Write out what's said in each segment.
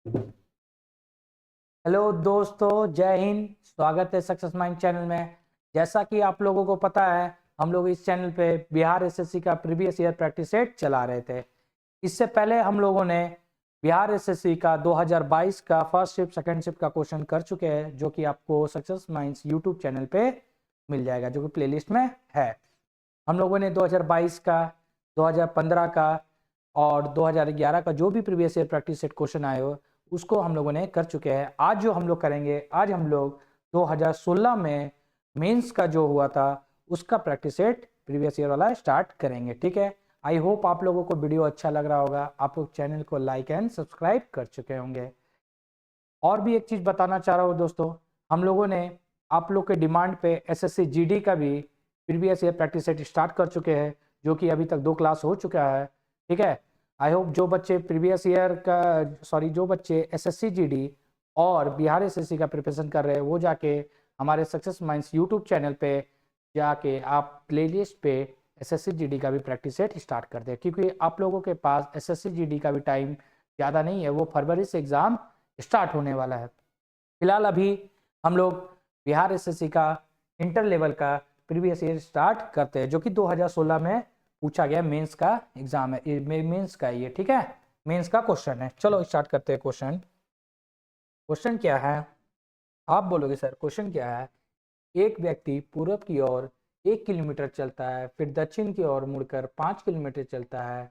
Hello दोस्तों, जय हिंद। स्वागत है सक्सेस माइंड चैनल में। जैसा कि आप लोगों को पता है, हम लोग इस चैनल पे बिहार एसएससी का प्रीवियस ईयर प्रैक्टिस सेट चला रहे थे। इससे पहले हम लोगों ने बिहार एसएससी का 2022 का फर्स्ट शिफ्ट सेकंड शिफ्ट का क्वेश्चन कर चुके हैं, जो कि आपको सक्सेस माइंड्स यूट्यूब चैनल पे मिल जाएगा, जो कि प्लेलिस्ट में है। हम लोगों ने 2022 का, 2015 का और 2011 का जो भी previous year practice set question आए हो, उसको हम लोगों ने कर चुके हैं। आज जो हम लोग करेंगे, आज हम लोग 2016 में मेंस का जो हुआ था उसका प्रैक्टिस सेट प्रीवियस ईयर वाला स्टार्ट करेंगे। ठीक है, आई होप आप लोगों को वीडियो अच्छा लग रहा होगा। आप लोग चैनल को लाइक एंड सब्सक्राइब कर चुके होंगे। और भी एक चीज़ बताना चाह रहा हूँ दोस्तों, हम लोगों ने आप लोग के डिमांड पे एसएससी जीडी का भी previous year practice set start कर चुके हैं, जो कि अभी तक 2 क्लास हो चुका है। ठीक है, आई होप जो बच्चे प्रीवियस ईयर का, सॉरी, जो बच्चे एसएससी जीडी और बिहार एसएससी का प्रिपरेशन कर रहे हैं, वो जाके हमारे सक्सेस माइंड्स यूट्यूब चैनल पे जाके आप प्लेलिस्ट पे एसएससी जीडी का भी प्रैक्टिस सेट स्टार्ट कर दें, क्योंकि आप लोगों के पास एसएससी जीडी का भी टाइम ज़्यादा नहीं है। वो फरवरी से एग्ज़ाम स्टार्ट होने वाला है। फिलहाल अभी हम लोग बिहार एसएससी का इंटर लेवल का प्रीवियस ईयर स्टार्ट करते हैं, जो कि 2016 में पूछा गया मेंस का एग्जाम है। मेंस का ये, ठीक है, मेंस का क्वेश्चन है। चलो स्टार्ट करते हैं। क्वेश्चन क्वेश्चन क्या है, आप बोलोगे सर क्वेश्चन क्या है। एक व्यक्ति पूर्व की ओर 1 किलोमीटर चलता है, फिर दक्षिण की ओर मुड़कर 5 किलोमीटर चलता है।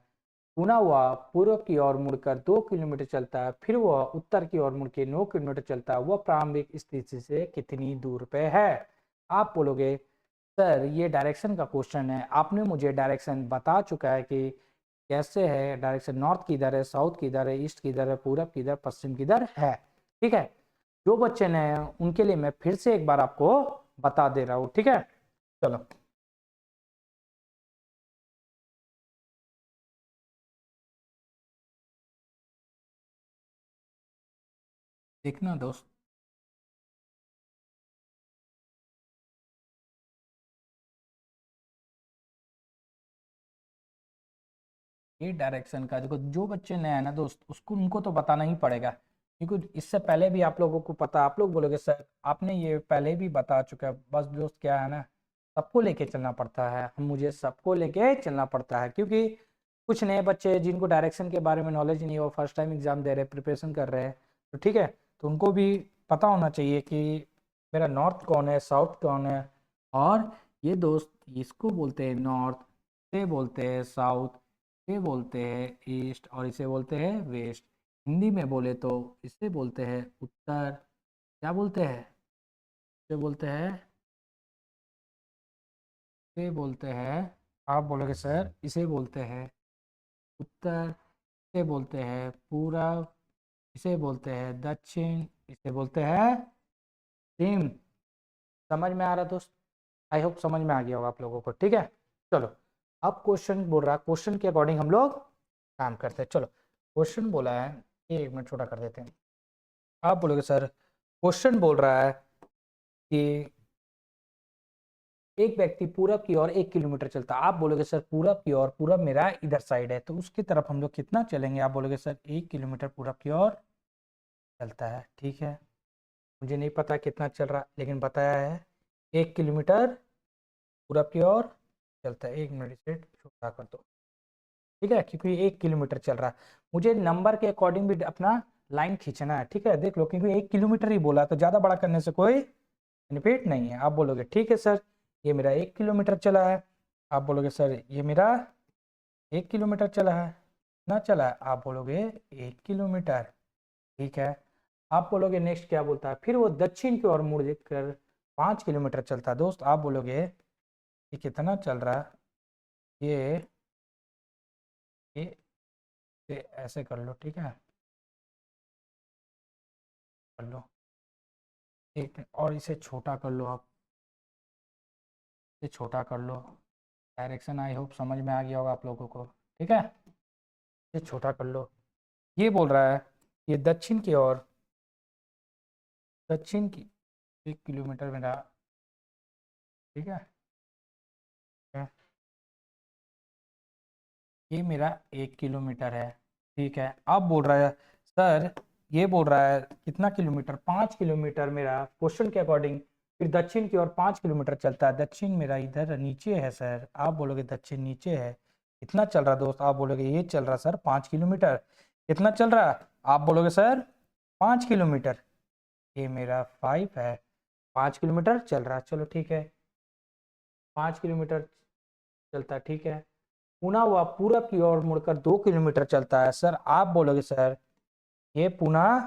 पुनः वह पूर्व की ओर मुड़कर 2 किलोमीटर चलता है, फिर वह उत्तर की ओर मुड़कर 9 किलोमीटर चलता है। वह प्रारंभिक स्थिति से कितनी दूर पे है। आप बोलोगे सर ये डायरेक्शन का क्वेश्चन है, आपने मुझे डायरेक्शन बता चुका है कि कैसे है डायरेक्शन, नॉर्थ किधर है, साउथ किधर है, ईस्ट किधर है, पूरब किधर, पश्चिम किधर है। ठीक है, जो बच्चे नए हैं उनके लिए मैं फिर से एक बार आपको बता दे रहा हूँ। ठीक है, चलो देखना दोस्त। ये डायरेक्शन का देखो, जो बच्चे नए हैं ना दोस्त, उसको उनको तो बताना ही पड़ेगा, क्योंकि इससे पहले भी आप लोगों को पता। आप लोग बोलोगे सर आपने ये पहले भी बता चुका है। बस दोस्त क्या है ना, सबको लेके चलना पड़ता है। हम मुझे सबको लेके चलना पड़ता है, क्योंकि कुछ नए बच्चे जिनको डायरेक्शन के बारे में नॉलेज नहीं है, वो फर्स्ट टाइम एग्जाम दे रहे हैं, प्रिपरेशन कर रहे हैं, तो ठीक है, तो उनको भी पता होना चाहिए कि मेरा नॉर्थ कौन है, साउथ कौन है। और ये दोस्त, इसको बोलते हैं नॉर्थ, इसे बोलते हैं साउथ, इसे बोलते हैं ईस्ट, और इसे बोलते हैं वेस्ट। हिंदी में बोले तो इसे बोलते हैं उत्तर। क्या बोलते हैं, इसे बोलते हैं, इसे बोलते हैं, आप बोलोगे सर इसे बोलते हैं उत्तर, इसे बोलते हैं पूरब, इसे बोलते हैं दक्षिण, इसे बोलते हैं पश्चिम। समझ में आ रहा दोस्त? आई होप समझ में आ गया होगा आप लोगों को। ठीक है, चलो अब क्वेश्चन बोल रहा है, क्वेश्चन के अकॉर्डिंग हम लोग काम करते हैं। चलो क्वेश्चन बोला है, ये 1 मिनट छोटा कर देते हैं। आप बोलोगे सर क्वेश्चन बोल रहा है कि एक व्यक्ति पूरब की ओर 1 किलोमीटर चलता है। आप बोलोगे सर पूरब की ओर, पूरब मेरा इधर साइड है, तो उसकी तरफ हम लोग कितना चलेंगे। आप बोलोगे सर 1 किलोमीटर पूरब की ओर चलता है। ठीक है, मुझे नहीं पता कितना चल रहा, लेकिन बताया है 1 किलोमीटर पूरब की ओर चलता है। 1 मिनट इसे छोटा कर दो। ठीक है, क्योंकि 1 किलोमीटर चल रहा है, मुझे नंबर के अकॉर्डिंग भी अपना लाइन खींचना है। ठीक है, देख लो, क्योंकि 1 किलोमीटर ही बोला, तो ज़्यादा बड़ा करने से कोई बेनिफिट नहीं है। आप बोलोगे ठीक है सर, ये मेरा 1 किलोमीटर चला है। आप बोलोगे सर ये मेरा 1 किलोमीटर चला है, ना चला है। आप बोलोगे 1 किलोमीटर। ठीक है, आप बोलोगे नेक्स्ट क्या बोलता है, फिर वो दक्षिण की ओर मुड़ कर 5 किलोमीटर चलता है। दोस्त आप बोलोगे ये कितना चल रहा है, ये ये ये ऐसे कर लो। ठीक है, कर लो, एक और इसे छोटा कर लो। आप इसे छोटा कर लो। डायरेक्शन आई होप समझ में आ गया होगा आप लोगों को। ठीक है, इसे छोटा कर लो। ये बोल रहा है ये दक्षिण की ओर, दक्षिण की 1 किलोमीटर मेरा। ठीक है, ये मेरा 1 किलोमीटर है। ठीक है, अब बोल रहा है सर ये बोल रहा है कितना किलोमीटर, 5 किलोमीटर मेरा क्वेश्चन के अकॉर्डिंग। फिर दक्षिण की ओर 5 किलोमीटर चलता है। दक्षिण मेरा इधर नीचे है सर, आप बोलोगे दक्षिण नीचे है। कितना चल रहा दोस्त, आप बोलोगे ये चल रहा सर 5 किलोमीटर। कितना चल रहा, आप बोलोगे सर 5 किलोमीटर। ये मेरा 5 है, 5 किलोमीटर चल रहा। चलो ठीक है, 5 किलोमीटर चलता है, ठीक है। पुनः वह पूरब की ओर मुड़कर 2 किलोमीटर चलता है। सर आप बोलोगे सर ये पुनः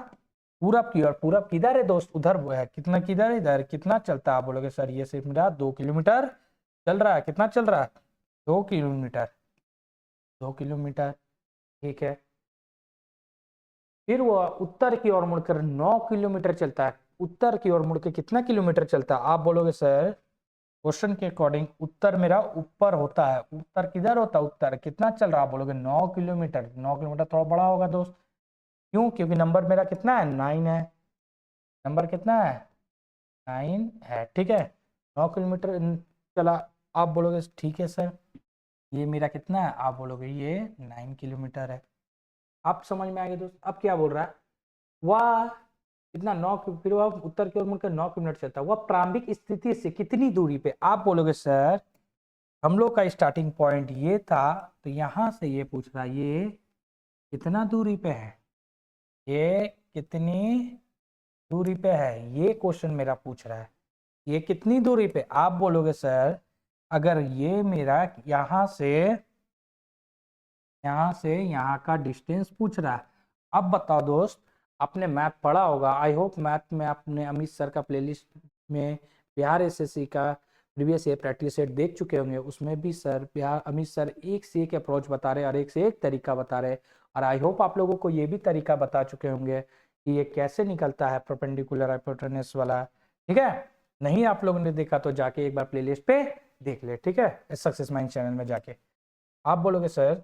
पूरब की ओर, पूरब किधर है दोस्त, उधर वो है। कितना किधर है, इधर। कितना चलता है, आप बोलोगे सर ये सिर्फ मेरा 2 किलोमीटर चल रहा है। कितना चल रहा है, 2 किलोमीटर। 2 किलोमीटर, ठीक है। फिर वह उत्तर की ओर मुड़कर 9 किलोमीटर चलता है। उत्तर की ओर मुड़कर कितना किलोमीटर चलता है, आप बोलोगे सर क्वेश्चन के अकॉर्डिंग उत्तर मेरा ऊपर होता है। उत्तर किधर होता है, उत्तर। कितना चल रहा है, आप बोलोगे 9 किलोमीटर। 9 किलोमीटर थोड़ा बड़ा होगा दोस्त, क्यों, क्योंकि नंबर मेरा कितना है, 9 है। नंबर कितना है, 9 है, ठीक है। 9 किलोमीटर चला। आप बोलोगे ठीक है सर ये मेरा कितना है, आप बोलोगे ये 9 किलोमीटर है। आप समझ में आ गए दोस्त। अब क्या बोल रहा है, वह कितना 9, फिर वह उत्तर की ओर मुड़कर 9 किलोमीटर चलता है। वह प्रारंभिक स्थिति से कितनी दूरी पे, आप बोलोगे सर हम लोग का स्टार्टिंग पॉइंट ये था, तो यहां से ये पूछ रहा है ये कितना दूरी पे है, ये कितनी दूरी पे है, ये क्वेश्चन मेरा पूछ रहा है। ये कितनी दूरी पे, आप बोलोगे सर अगर ये मेरा यहाँ से यहाँ का डिस्टेंस पूछ रहा है। अब बताओ दोस्त, आपने मैथ पढ़ा होगा, आई होप मैथ में आपने अमित सर का प्लेलिस्ट में बिहार एसएससी का प्रीवियस ईयर प्रैक्टिस सेट देख चुके होंगे। उसमें भी सर बिहार अमित सर एक से एक अप्रोच बता रहे और एक से एक तरीका बता रहे। और आई होप आप लोगों को ये भी तरीका बता चुके होंगे कि ये कैसे निकलता है परपेंडिकुलर हाइपोटेनस वाला, ठीक है। नहीं आप लोगों ने देखा तो जाके एक बार प्लेलिस्ट पे देख ले, ठीक है, सक्सेस माइंड चैनल में जाके। आप बोलोगे सर,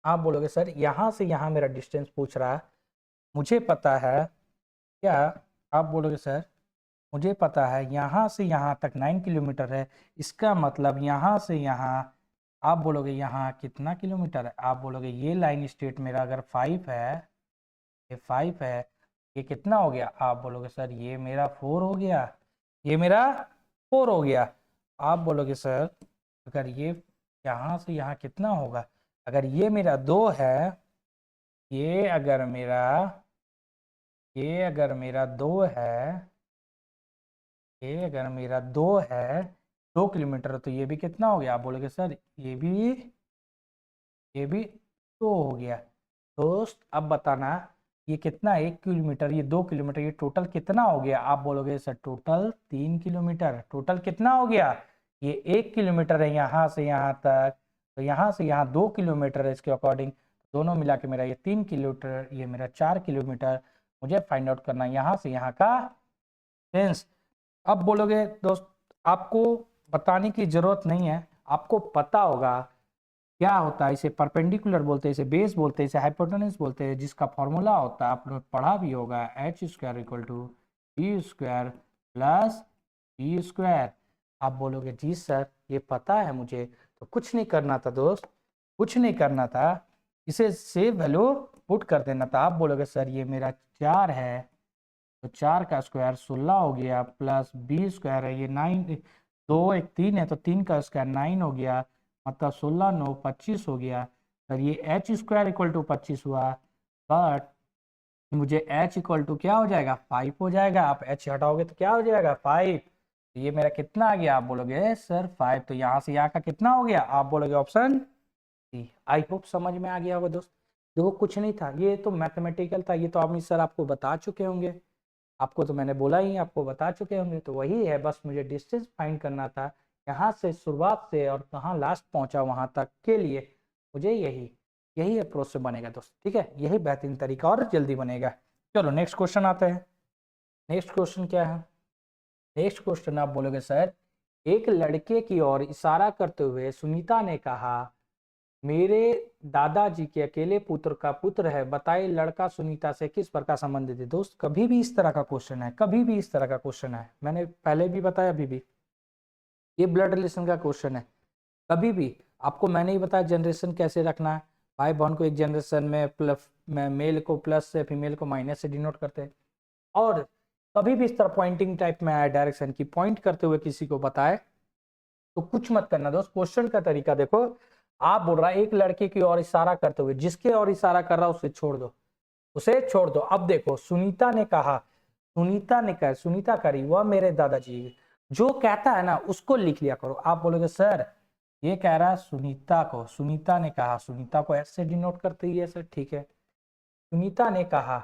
आप बोलोगे सर यहाँ से यहाँ मेरा डिस्टेंस पूछ रहा है, मुझे पता है क्या, आप बोलोगे सर मुझे पता है यहाँ से यहाँ तक 9 किलोमीटर है। इसका मतलब यहाँ से यहाँ, आप बोलोगे यहाँ कितना किलोमीटर है, आप बोलोगे ये लाइन स्ट्रेट मेरा अगर 5 है, ये 5 है, ये कितना हो गया, आप बोलोगे सर ये मेरा 4 हो गया, ये मेरा 4 हो गया। आप बोलोगे सर अगर ये यहाँ से यहाँ कितना होगा, अगर ये मेरा 2 है, ये अगर मेरा 2 है, ये अगर मेरा 2 है, 2 किलोमीटर, तो ये भी कितना हो गया, आप बोलोगे सर ये भी 2 हो गया। दोस्त अब बताना ये कितना, 1 किलोमीटर, ये 2 किलोमीटर, ये टोटल कितना हो गया, आप बोलोगे सर टोटल 3 किलोमीटर। टोटल कितना हो गया, ये 1 किलोमीटर है यहाँ से यहाँ तक, तो यहाँ से यहाँ 2 किलोमीटर है। इसके अकॉर्डिंग दोनों मिला के मेरा ये 3 किलोमीटर, ये मेरा 4 किलोमीटर। मुझे फाइंड आउट करना यहाँ से यहाँ का डिस्टेंस। अब बोलोगे दोस्त आपको बताने की जरूरत नहीं है, आपको पता होगा क्या होता है, इसे परपेंडिकुलर बोलते हैं, इसे बेस बोलते हैं, इसे हाइपोटेनस बोलते हैं, जिसका फॉर्मूला होता है आप लोग पढ़ा भी होगा, h² = b² + b²। आप बोलोगे जी सर ये पता है मुझे, तो कुछ नहीं करना था दोस्त, कुछ नहीं करना था, इसे सेव वैल्यू पुट कर देना था। आप बोलोगे सर ये मेरा 4 है, तो 4 का स्क्वायर 16 हो गया, प्लस b² है ये 9, 2 1 3 है, तो 3 का स्क्वायर 9 हो गया, मतलब 16 9 25 हो गया। सर ये h² = 25 हुआ, बट मुझे h = क्या हो जाएगा, 5 हो जाएगा। आप h हटाओगे तो क्या हो जाएगा, 5। तो ये मेरा कितना आ गया, आप बोलोगे सर 5, तो यहाँ से यहाँ का कितना हो गया, आप बोलोगे ऑप्शन सी। आई होप समझ में आ गया होगा दोस्त। देखो कुछ नहीं था, ये तो मैथमेटिकल था, ये तो अमित सर आपको बता चुके होंगे, आपको तो मैंने बोला ही, आपको बता चुके होंगे। तो वही है, बस मुझे डिस्टेंस फाइंड करना था यहाँ से शुरुआत से और कहाँ लास्ट पहुँचा वहाँ तक के लिए। मुझे यही अप्रोच से बनेगा दोस्त, ठीक है, यही बेहतरीन तरीका और जल्दी बनेगा। चलो नेक्स्ट क्वेश्चन आते हैं। नेक्स्ट क्वेश्चन क्या है, नेक्स्ट क्वेश्चन आप बोलोगे सर एक लड़के की ओर इशारा करते हुए सुनीता ने कहा मेरे दादाजी के अकेले पुत्र का पुत्र है, बताइए लड़का सुनीता से किस प्रकार संबंधित है। दोस्त कभी भी इस तरह का क्वेश्चन है, कभी भी इस तरह का क्वेश्चन है, मैंने पहले भी बताया अभी भी, ये ब्लड रिलेशन का क्वेश्चन है। कभी भी आपको मैंने ही बताया जनरेशन कैसे रखना है, भाई बहन को एक जनरेशन में प्लस में मेल को प्लस से फीमेल को माइनस से डिनोट करते हैं। और कभी भी इस तरह पॉइंटिंग टाइप में आए डायरेक्शन की पॉइंट करते हुए किसी को बताए तो कुछ मत करना दोस्त। क्वेश्चन का तरीका देखो, आप बोल रहा है एक लड़के की ओर इशारा करते हुए, जिसके ओर इशारा कर रहा उसे छोड़ दो, उसे छोड़ दो। अब देखो सुनीता ने कहा, सुनीता ने कहा, सुनीता करी वह मेरे दादाजी, जो कहता है ना उसको लिख लिया करो। आप बोलोगे सर ये कह रहा है सुनीता को, सुनीता ने कहा, सुनीता को ऐसे डिनोट करते ही है सर, ठीक है। सुनीता ने कहा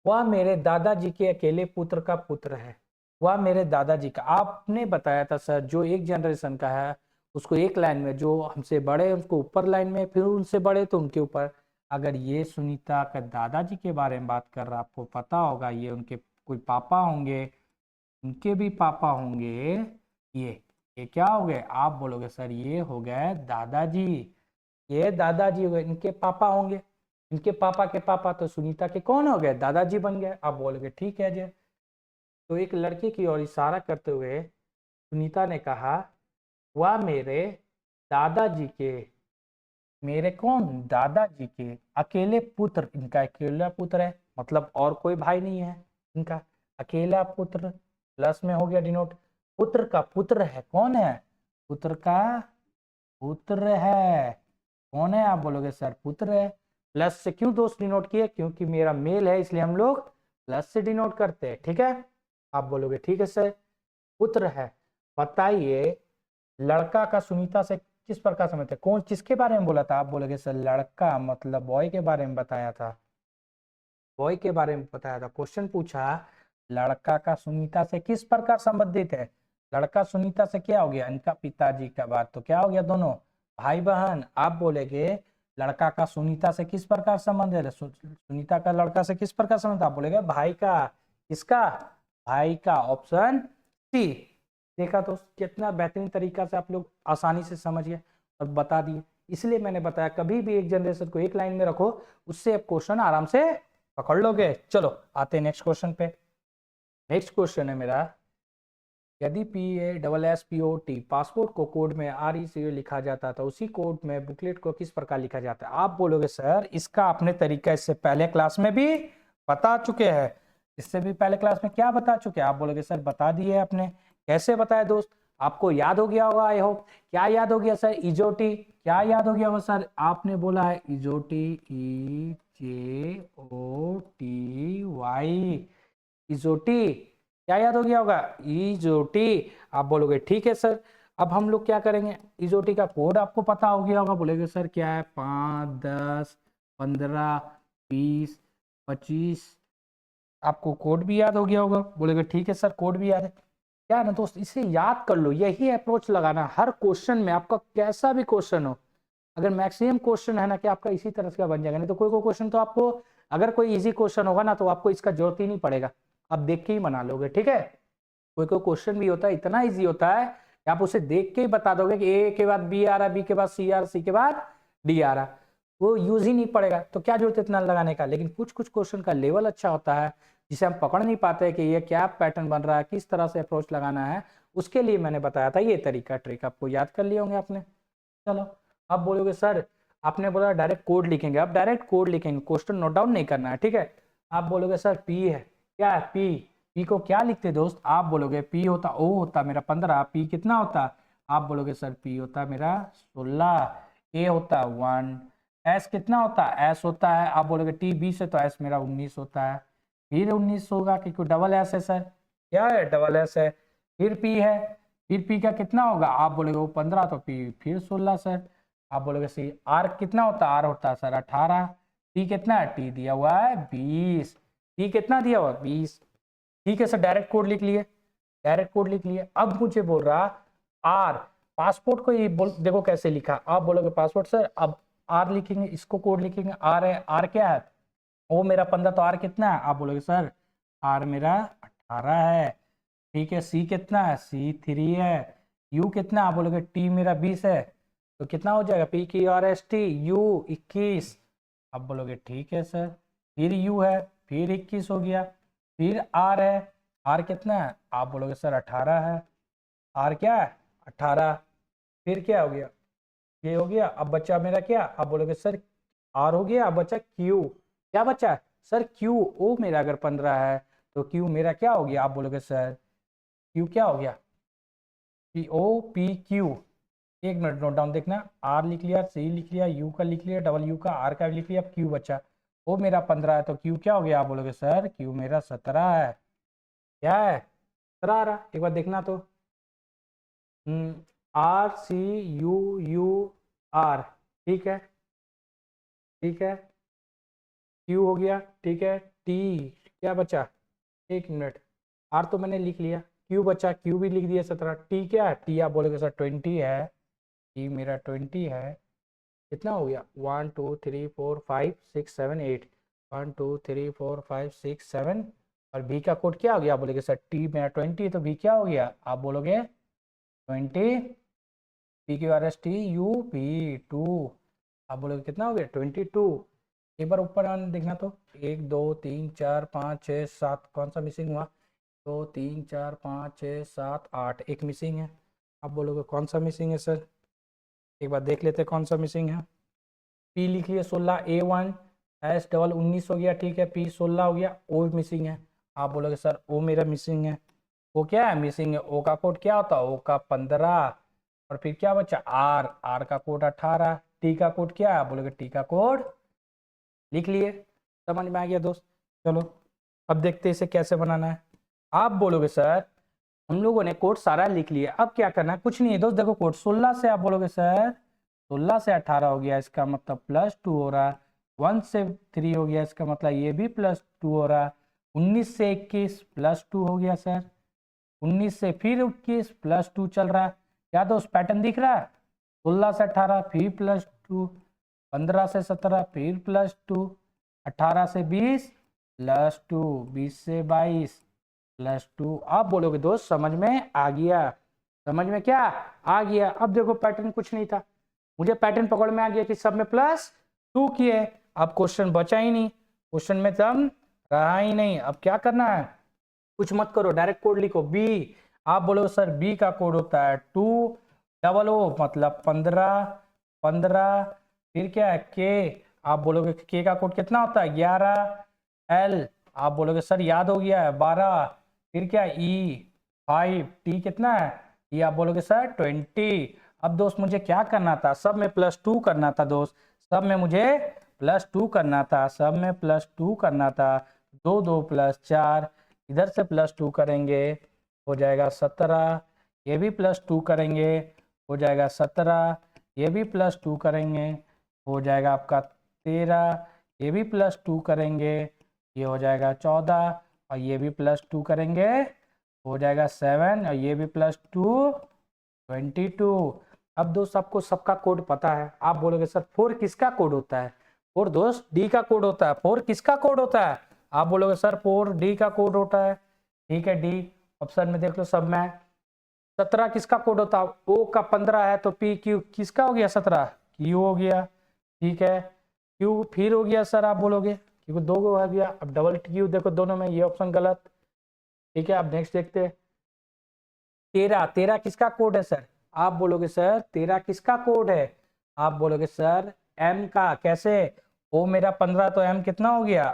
वह मेरे दादाजी के अकेले पुत्र का पुत्र है, वह मेरे दादाजी का। आपने बताया था सर जो एक जनरेशन का है उसको एक लाइन में, जो हमसे बड़े उनको ऊपर लाइन में, फिर उनसे बड़े तो उनके ऊपर। अगर ये सुनीता का दादाजी के बारे में बात कर रहा, आपको पता होगा ये उनके कोई पापा होंगे, उनके भी पापा होंगे, ये क्या हो गए? आप बोलोगे सर ये हो गए दादाजी, ये दादाजी हो गए, इनके पापा होंगे, इनके पापा के पापा तो सुनीता के कौन हो गए? दादाजी बन गए। आप बोलोगे ठीक है जी। तो एक लड़के की ओर इशारा करते हुए सुनीता ने कहा वह मेरे दादाजी के, मेरे कौन? दादाजी के अकेले पुत्र, इनका अकेला पुत्र है, मतलब और कोई भाई नहीं है इनका, अकेला पुत्र प्लस में हो गया डिनोट, पुत्र का पुत्र है, कौन है? पुत्र का पुत्र है, कौन है? आप बोलोगे सर पुत्र है। प्लस से क्यों दोस्त डिनोट किए? क्योंकि मेरा मेल है इसलिए हम लोग प्लस से डिनोट करते हैं, ठीक है। आप बोलोगे ठीक है सर, पुत्र है। बताइए लड़का का सुनीता से किस प्रकार समझते हैं? कौन किसके बारे में बोला था? आप बोलोगे सर लड़का मतलब बॉय के बारे में बताया था, बॉय के बारे में बताया था। क्वेश्चन पूछा लड़का का सुनीता से किस प्रकार संबंधित है? लड़का सुनीता से क्या हो गया? इनका पिताजी का बात, तो क्या हो गया? दोनों भाई बहन। आप बोलेगे लड़का का सुनीता से किस प्रकार संबंध है? सुनीता का लड़का से किस प्रकार संबंध? आप बोलेगे भाई का। किसका? भाई का। Option C. देखा तो कितना बेहतरीन तरीका से आप लोग आसानी से समझिए और बता दिए। इसलिए मैंने बताया कभी भी एक जनरेशन को एक लाइन में रखो, उससे आप क्वेश्चन आराम से पकड़ लोगे। चलो आते हैं नेक्स्ट क्वेश्चन पे। नेक्स्ट क्वेश्चन है मेरा, यदि PASSPOT पासपोर्ट को कोड में RECO लिखा जाता था, उसी कोड में बुकलेट को किस प्रकार लिखा जाता है? आप बोलोगे सर इसका अपने तरीका इससे पहले क्लास में भी बता चुके हैं, इससे भी पहले क्लास में क्या बता चुके हैं? आप बोलोगे सर बता दिए आपने। कैसे बताया दोस्त? आपको याद हो गया होगा आई होप। क्या याद हो गया सर? इजोटी। क्या याद हो गया होगा सर? आपने बोला है इजोटी, EJOTY, इजोटी। क्या याद हो गया होगा? इजोटी। आप बोलोगे ठीक है सर। अब हम लोग क्या करेंगे, इजोटी का कोड आपको पता हो गया होगा। बोलेगे सर क्या है? 5, 10, 15, 20, 25। आपको कोड भी याद हो गया होगा। बोलेगे ठीक है सर कोड भी याद है। क्या है ना दोस्त, इसे याद कर लो, यही अप्रोच लगाना हर क्वेश्चन में। आपका कैसा भी क्वेश्चन हो, अगर मैक्सिमम क्वेश्चन है ना कि आपका इसी तरह का बन जाएगा, नहीं तो कोई कोई क्वेश्चन तो आपको, अगर कोई इजी क्वेश्चन होगा ना तो आपको इसका जरूरत ही नहीं पड़ेगा, आप देख के ही बना लोगे, ठीक है। कोई कोई क्वेश्चन भी होता है इतना इजी होता है कि आप उसे देख के ही बता दोगे कि ए के बाद बी आ रहा, बी के बाद सी आ रहा, सी के बाद डी आ रहा, वो यूज ही नहीं पड़ेगा, तो क्या जरूरत है इतना लगाने का। लेकिन कुछ कुछ क्वेश्चन का लेवल अच्छा होता है जिसे हम पकड़ नहीं पाते कि ये क्या पैटर्न बन रहा है, किस तरह से अप्रोच लगाना है, उसके लिए मैंने बताया था ये तरीका, ट्रिक आपको याद कर लिए होंगे आपने। चलो अब बोलोगे सर आपने बोला डायरेक्ट कोड लिखेंगे, अब डायरेक्ट कोड लिखेंगे, क्वेश्चन नोट डाउन नहीं करना है, ठीक है। आप बोलोगे सर पी है, क्या है पी? पी को क्या लिखते दोस्त? आप बोलोगे पी होता, ओ होता मेरा 15, पी कितना होता? आप बोलोगे सर पी होता मेरा 16, ए होता 1, एस कितना होता? एस होता है, आप बोलोगे टी 20 है तो एस मेरा 19 होता है, फिर 19 होगा क्योंकि डबल एस है सर, क्या है? डबल एस है। फिर पी है, फिर पी का कितना होगा? आप बोलोगे वो 15 तो पी फिर 16 सर। आप बोलोगे सी आर कितना होता? आर होता है सर 18। टी कितना है? टी दिया हुआ है 20। टी कितना दिया हुआ? 20। ठीक है सर डायरेक्ट कोड लिख लिए, डायरेक्ट कोड लिख लिए। अब मुझे बोल रहा आर, पासपोर्ट को ये बोल देखो कैसे लिखा। आप बोलोगे पासपोर्ट सर, अब आर लिखेंगे, इसको कोड लिखेंगे, आर है, आर क्या है? वो मेरा 15 तो आर कितना है? आप बोलोगे सर आर मेरा 18 है, ठीक है। सी कितना है? सी 3 है। यू कितना? आप बोलोगे टी मेरा 20 है, तो कितना हो जाएगा? पी की आर एस टी यू 21। आप बोलोगे ठीक है सर। फिर यू है, फिर 21 हो गया, फिर आर है, आर कितना है? आप बोलोगे सर 18 है, आर क्या है? 18। फिर क्या हो गया? ये हो गया। अब बच्चा मेरा क्या? आप बोलोगे सर आर हो गया, अब बचा क्यू। क्या बचा सर? क्यू। ओ मेरा अगर 15 है तो क्यू मेरा क्या हो गया? आप बोलोगे सर क्यू क्या हो गया? P O P Q. एक मिनट नोट डाउन देखना, आर लिख लिया, सी लिख लिया, यू का लिख लिया, डबल यू का, आर का लिख लिया, क्यू बचा। ओ मेरा 15 है तो क्यू क्या हो गया? आप बोलोगे सर क्यू मेरा 17 है। क्या है? 17 आ रहा, एक बार देखना तो। R C U U R, ठीक है, ठीक है, क्यू हो गया, ठीक है, टी क्या बचा? एक मिनट, आर तो मैंने लिख लिया, क्यू बचा, क्यू भी लिख दिया 17, टी क्या है? टी आप बोलोगे सर 20 है, टी मेरा 20 है। कितना हो गया? 1 2 3 4 5 6 7 8, 1 2 3 4 5 6 7। और बी का कोड क्या हो गया? आप बोलोगे सर टी मेरा 20 तो बी क्या हो गया? आप बोलोगे 20, P Q R S T U P 2। आप बोलोगे कितना हो गया? 22। एक बार ऊपर आने देखना तो, 1 2 3 4 5 6 7, कौन सा मिसिंग हुआ? 2 3 4 5 6 7 8, एक मिसिंग है। आप बोलोगे कौन सा मिसिंग है सर? एक बार देख लेते कौन सा मिसिंग है। पी लिख लिया 16, ए वन, एस डबल 19 हो गया, ठीक है, पी 16 हो गया, ओ मिसिंग है। आप बोलोगे सर ओ मेरा मिसिंग है। ओ क्या है? मिसिंग है। ओ का कोड क्या होता है? ओ का 15। और फिर क्या बचा? आर, आर का कोड 18। टी का कोड क्या है? आप बोलोगे टी का कोड लिख लिए। समझ में आ गया दोस्त? चलो अब देखते हैं इसे कैसे बनाना है। आप बोलोगे सर हम लोगों ने कोड सारा लिख लिया, अब क्या करना है? कुछ नहीं है दोस्त, देखो कोड 16 से, आप बोलोगे सर 16 से 18 हो गया, इसका मतलब +2 हो रहा है। 1 से 3 हो गया, इसका मतलब ये भी +2 हो रहा है। 19 से 21 +2 हो गया सर। 19 से फिर 21 +2 चल रहा है। क्या दोस्त पैटर्न दिख रहा है? 16 से 18 फिर +2, 15 से 17 फिर +2, 18 से 20 +2, 20 से 22 +2। आप बोलोगे दोस्त समझ में आ गया? समझ में क्या आ गया? अब देखो पैटर्न कुछ नहीं था, मुझे पैटर्न पकड़ में आ गया कि सब में +2 किए। अब क्वेश्चन बचा ही नहीं, क्वेश्चन में दम रहा ही नहीं। अब क्या करना है? कुछ मत करो, डायरेक्ट कोड लिखो बी। आप बोलो सर बी का कोड होता है 2 डबल ओ मतलब 15, 15। फिर क्या है? के। आप बोलोगे के का कोड कितना होता है? 11। एल आप बोलोगे सर याद हो गया है 12। फिर क्या? ई 5। टी कितना है? ये आप बोलोगे सर 20। अब दोस्त मुझे क्या करना था? सब में +2 करना था दोस्त, सब में मुझे +2 करना था, सब में +2 करना था। 2 2 +4, इधर से +2 करेंगे हो जाएगा 17। ये भी +2 करेंगे हो जाएगा 17। ये भी +2 करेंगे हो जाएगा आपका 13। ये भी +2 करेंगे ये हो जाएगा 14। और ये भी +2 करेंगे हो जाएगा 7। और ये भी +2 22। अब दोस्त आपको सबका कोड पता है। आप बोलोगे सर 4 किसका कोड होता है? 4 दोस्त डी का कोड होता है। 4 किसका कोड होता है? आप बोलोगे सर 4 डी का कोड होता है, ठीक है, डी। ऑप्शन में देख लो सब में। 17 किसका कोड होता है? ओ का 15 है तो पी क्यू किसका हो गया? 17 क्यू हो गया, ठीक है, क्यू फिर हो गया सर। आप बोलोगे क्योंकि 2 हो गया, अब डबल क्यू देखो दोनों में, ये ऑप्शन गलत, ठीक है। अब नेक्स्ट देखते हैं 13। 13 किसका कोड है सर? आप बोलोगे सर 13 किसका कोड है? आप बोलोगे सर एम का। कैसे? ओ मेरा 15 तो एम कितना हो गया?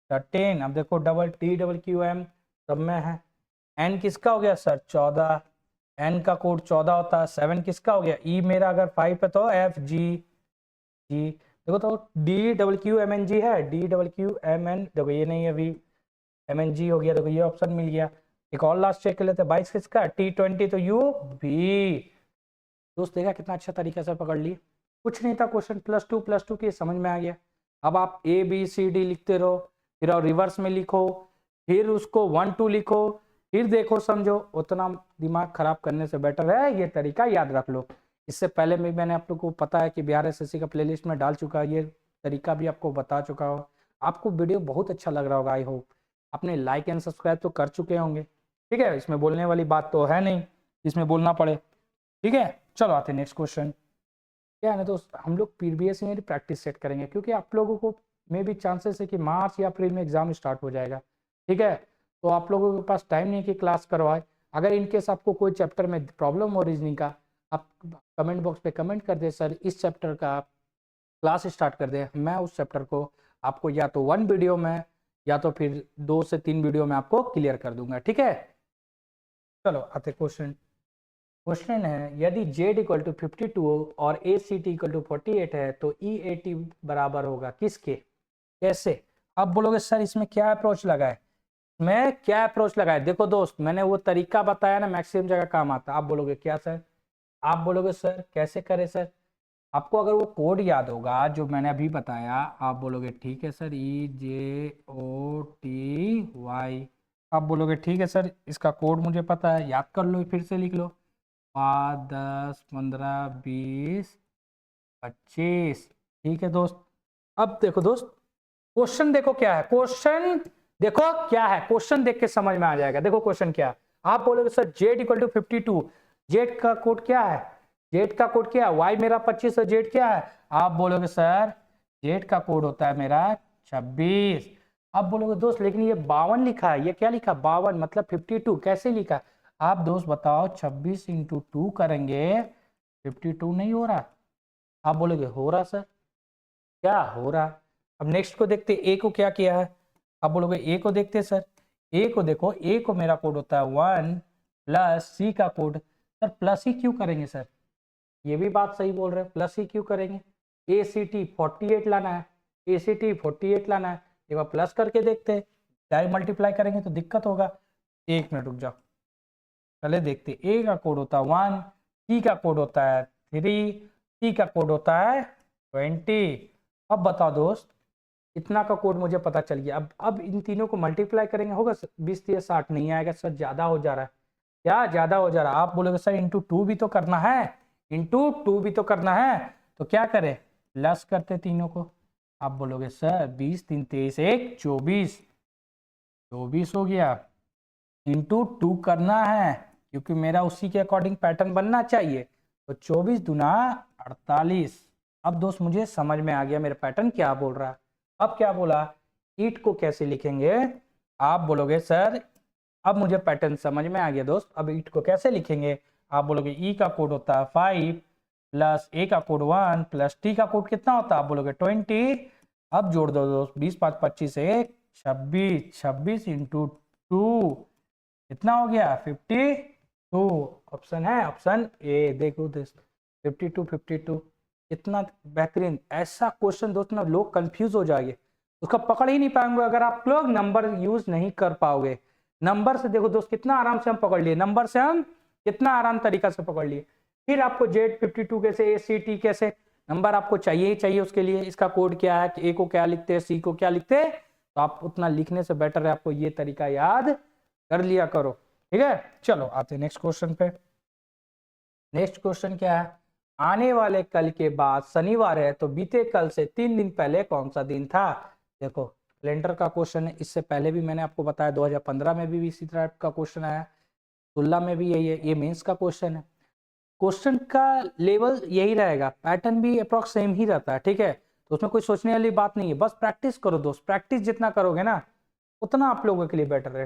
13। अब देखो double T double Q M सब में है। एन किसका हो गया सर? 14। एन का कोड 14 होता है। 7 किसका हो गया? ई मेरा अगर 5 है तो एफ जी जी। देखो तो D double Q M N G है, D double Q M N, देखो ये नहीं है, अभी एम एन जी हो गया, देखो ये ऑप्शन मिल गया। एक और लास्ट चेक कर लेते हैं, 22 किसका? T20 तो यू भी। दोस्त देखा कितना अच्छा तरीके से पकड़ लिए, कुछ नहीं था क्वेश्चन, +2 की समझ में आ गया। अब आप ए बी सी डी लिखते रहो, फिर और रिवर्स में लिखो, फिर उसको 1 2 लिखो, फिर देखो समझो। उतना दिमाग खराब करने से बेटर है ये तरीका याद रख लो। इससे पहले भी मैंने आप लोग को पता है कि बिहार एसएससी का प्लेलिस्ट में डाल चुका है, ये तरीका भी आपको बता चुका हो। आपको वीडियो बहुत अच्छा लग रहा होगा, आई होप। आपने लाइक एंड सब्सक्राइब तो कर चुके होंगे, ठीक है, इसमें बोलने वाली बात तो है नहीं इसमें बोलना पड़े, ठीक है। चलो आते हैं नेक्स्ट क्वेश्चन। क्या है ना दोस्त, हम लोग प्रीवियस ईयर प्रैक्टिस सेट करेंगे, क्योंकि आप लोगों को मे भी चांसेस है कि मार्च या अप्रैल में एग्जाम स्टार्ट हो जाएगा, ठीक है। तो आप लोगों के पास टाइम नहीं है कि क्लास करवाए। अगर इनकेस आपको कोई चैप्टर में प्रॉब्लम हो रीजनिंग का, आप कमेंट बॉक्स पे कमेंट कर दे सर इस चैप्टर का आप क्लास स्टार्ट कर दे, मैं उस चैप्टर को आपको या तो 1 वीडियो में या तो फिर 2 से 3 वीडियो में आपको क्लियर कर दूंगा, ठीक है। चलो आते क्वेश्चन। क्वेश्चन है यदि z इक्वल टू 52 और ए सी टी इक्वल टू 48 है तो ई ए टी बराबर होगा किसके, कैसे। आप बोलोगे सर इसमें क्या अप्रोच लगाए, मैं क्या अप्रोच लगाए। देखो दोस्त, मैंने वो तरीका बताया ना, मैक्सिमम जगह काम आता। आप बोलोगे क्या सर, आप बोलोगे सर कैसे करे सर। आपको अगर वो कोड याद होगा जो मैंने अभी बताया, आप बोलोगे ठीक है सर, EJOTY। आप बोलोगे ठीक है सर, इसका कोड मुझे पता है, याद कर लो, फिर से लिख लो। 5 10 15 20 25। ठीक है दोस्त। अब देखो दोस्त, क्वेश्चन देखो क्या है, क्वेश्चन देखो क्या है, क्वेश्चन देख के समझ में आ जाएगा। देखो क्वेश्चन क्या है। आप बोलोगे sir Z equal to 52, Z का कोड क्या है, जेड का कोड क्या है, वाई मेरा 25 है, जेड क्या है। आप बोलोगे सर जेड का कोड होता है मेरा 26। आप बोलोगे दोस्त लेकिन ये 52 लिखा है, ये क्या लिखा, 52 मतलब 52 कैसे लिखा। आप दोस्त बताओ 26 इंटू 2 करेंगे 52 नहीं हो रहा। आप बोलोगे हो रहा सर, क्या हो रहा। अब नेक्स्ट को देखते, ए को क्या किया है। आप बोलोगे ए को देखते सर, ए को देखो, ए को मेरा कोड होता है 1 प्लस सी का कोड। सर प्लस ही क्यों करेंगे सर, ये भी बात सही बोल रहे हैं, प्लस ही क्यों करेंगे। ए सी टी 48 लाना है, ए सी टी 48 लाना है, एक बार प्लस करके देखते हैं। डायरेक्ट मल्टीप्लाई करेंगे तो दिक्कत होगा। 1 मिनट रुक जाओ, पहले देखते। ए का कोड होता है 1, सी का कोड होता है 3, टी का कोड होता है 20। अब बताओ दोस्त, इतना का कोड मुझे पता चल गया। अब इन तीनों को मल्टीप्लाई करेंगे, होगा 20 या 60 नहीं आएगा सर, ज्यादा हो जा रहा है। क्या ज्यादा हो जा रहा है। आप बोलोगे सर इंटू 2 भी तो करना है, इंटू 2 भी तो करना है, तो क्या करें, प्लस करते तीनों को। आप बोलोगे सर 20 3 23 1 24, 24 हो गया। इंटू 2 करना है क्योंकि मेरा उसी के अकॉर्डिंग पैटर्न बनना चाहिए, तो 24 दूना 48। अब दोस्त मुझे समझ में आ गया मेरा पैटर्न क्या बोल रहा है। अब क्या बोला, ईट को कैसे लिखेंगे। आप बोलोगे सर अब मुझे पैटर्न समझ में आ गया दोस्त, अब ईट को कैसे लिखेंगे। आप बोलोगे ई का कोड होता है 5 प्लस ए का कोड 1 प्लस टी का कोड कितना होता है, आप बोलोगे 20। अब जोड़ दो दोस्त, 20 5 25 1 26, 26 इंटू 2 कितना हो गया 52। ऑप्शन है ऑप्शन ए, देखो दोस्त 52 52 इतना बेहतरीन। ऐसा क्वेश्चन दोस्त ना लोग कंफ्यूज हो जाएंगे, उसका पकड़ ही नहीं पाएंगे अगर आप लोग नंबर यूज नहीं कर पाओगे। नंबर से देखो दोस्त कितना आराम से हम पकड़ लिए, नंबर से हम कितना आराम तरीका से पकड़ लिए। फिर आपको जेड 52 कैसे, ए सी टी कैसे, नंबर आपको चाहिए ही चाहिए उसके लिए। इसका कोड क्या है, ए को क्या लिखते हैं, सी को क्या लिखते हैं, तो आप उतना लिखने से बेटर है आपको ये तरीका याद कर लिया करो, ठीक है। चलो आते नेक्स्ट क्वेश्चन पे। नेक्स्ट क्वेश्चन क्या है, आने वाले कल के बाद शनिवार है तो बीते कल से 3 दिन पहले कौन सा दिन था। देखो कैलेंडर का क्वेश्चन है, इससे पहले भी मैंने आपको बताया 2015 में भी इसी तरह का क्वेश्चन आया, तुलना में भी यही है, ये मेंस का क्वेश्चन है। क्वेश्चन का लेवल यही रहेगा, पैटर्न भी अप्रॉक्स सेम ही रहता है, ठीक है। तो उसमें कोई सोचने वाली बात नहीं है, बस प्रैक्टिस करो दोस्त, प्रैक्टिस जितना करोगे ना उतना आप लोगों के लिए बेटर है।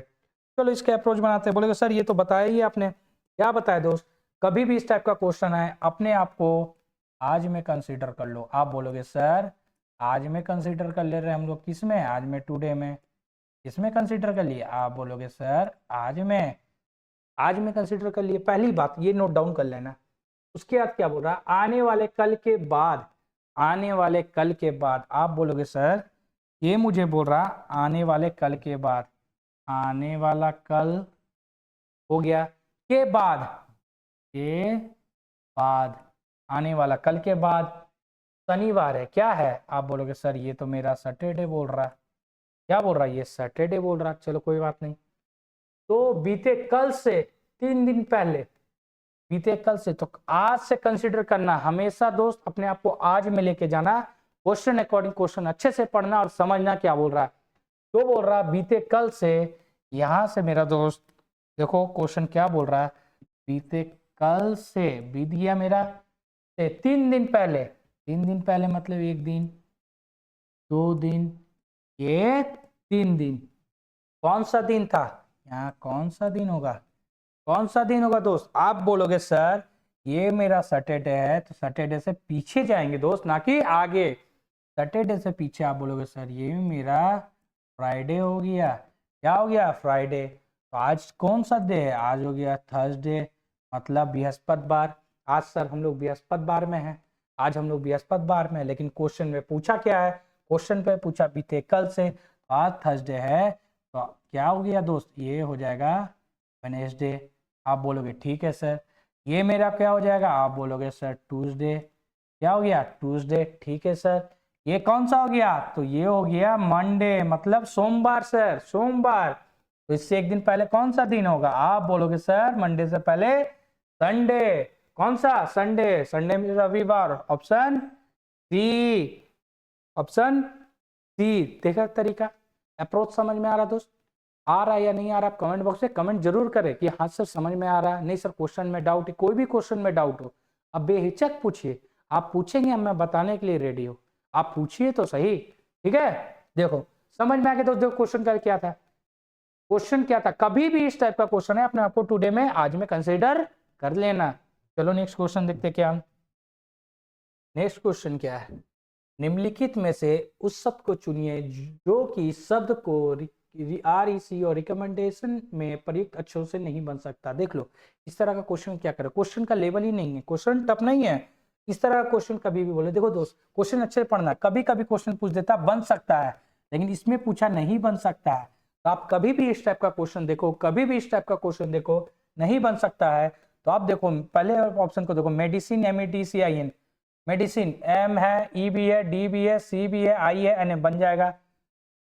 चलो इसके अप्रोच बनाते हैं। बोलेगा सर ये तो बताया ही आपने, क्या बताया दोस्त, कभी भी इस टाइप का क्वेश्चन है अपने आप को आज में कंसीडर कर लो। आप बोलोगे सर आज में कंसीडर कर ले रहे हम लोग, किस में, आज में टुडे में, किसमें कंसीडर कर लिए। आप बोलोगे सर आज में, आज में कंसीडर कर लिए। पहली बात ये नोट डाउन कर लेना। उसके बाद क्या बोल रहा है, आने वाले कल के बाद, आने वाले कल के बाद। आप बोलोगे सर ये मुझे बोल रहा आने वाले कल के बाद, आने वाला कल हो गया के बाद, के बाद, आने वाला कल के बाद शनिवार है, क्या है। आप बोलोगे सर ये तो मेरा सैटरडे बोल रहा है, क्या बोल रहा है, ये सैटरडे बोल रहा है। चलो कोई बात नहीं, तो बीते कल से 3 दिन पहले, बीते कल से, तो आज से कंसीडर करना हमेशा दोस्त, अपने आप को आज में लेके जाना, क्वेश्चन अकॉर्डिंग क्वेश्चन अच्छे से पढ़ना और समझना क्या बोल रहा है। तो बोल रहा बीते कल से, यहां से मेरा दोस्त देखो क्वेश्चन क्या बोल रहा है, बीते कल से बीत गया मेरा से 3 दिन पहले, 3 दिन पहले मतलब 1 दिन 2 दिन ये 3 दिन, कौन सा दिन था यहाँ, कौन सा दिन होगा, कौन सा दिन होगा दोस्त। आप बोलोगे सर ये मेरा सैटरडे है, तो सैटरडे से पीछे जाएंगे दोस्त, ना कि आगे। सैटरडे से पीछे आप बोलोगे सर ये मेरा फ्राइडे हो गया। क्या हो गया? फ्राइडे। तो आज कौन सा डे है? आज हो गया थर्सडे, मतलब बृहस्पतिवार। आज सर हम लोग बृहस्पतिवार में हैं, आज हम लोग बृहस्पतिवार में हैं, लेकिन क्वेश्चन में पूछा क्या है? क्वेश्चन पे पूछा बीते कल से, तो आज थर्सडे है, तो क्या हो गया दोस्त? ये हो जाएगा वेडनेसडे। आप बोलोगे ठीक है सर। ये मेरा क्या हो जाएगा? आप बोलोगे सर ट्यूसडे। क्या हो गया? ट्यूसडे। ठीक है सर। ये कौन सा हो गया? तो ये हो गया मंडे, मतलब सोमवार सर, सोमवार। तो इससे एक दिन पहले कौन सा दिन होगा? आप बोलोगे सर मंडे से पहले संडे। कौन सा? संडे। संडे में रविवार। Option C, option C. देखा तरीका, अप्रोच समझ में आ रहा दोस्त? आ रहा है या नहीं आ रहा? आप कमेंट बॉक्स में कमेंट जरूर करें कि हाँ सर समझ में आ रहा है, नहीं सर क्वेश्चन में डाउट है। कोई भी क्वेश्चन में डाउट हो अब बेहिचक पूछिए, आप पूछेंगे मैं बताने के लिए रेडी हूँ। आप पूछिए तो सही, ठीक है। देखो समझ में आ गया दोस्त, देखो क्वेश्चन का क्या था। क्वेश्चन क्या था? कभी भी इस टाइप का क्वेश्चन है अपने आपको टुडे में, आज में कंसिडर कर लेना। चलो नेक्स्ट क्वेश्चन देखते क्या। नेक्स्ट क्वेश्चन क्या है? निम्नलिखित में से उस शब्द को चुनिए जो कि शब्द को REC और रिकमेंडेशन में प्रयुक्त अक्षरों से नहीं बन सकता। देख लो इस तरह का क्वेश्चन क्या करे, क्वेश्चन का लेवल ही नहीं है, क्वेश्चन टफ नहीं है। इस तरह का क्वेश्चन कभी भी बोले, देखो दोस्त क्वेश्चन अच्छे से पढ़ना, कभी कभी क्वेश्चन पूछ देता बन सकता है, लेकिन इसमें पूछा नहीं बन सकता है। तो आप कभी भी इस टाइप का क्वेश्चन देखो, कभी भी इस टाइप का क्वेश्चन देखो नहीं बन सकता है, तो आप देखो पहले ऑप्शन को देखो, मेडिसिन, MEDICIN। मेडिसिन M है, E भी है, D भी है, C भी है, I है, N है, बन जाएगा।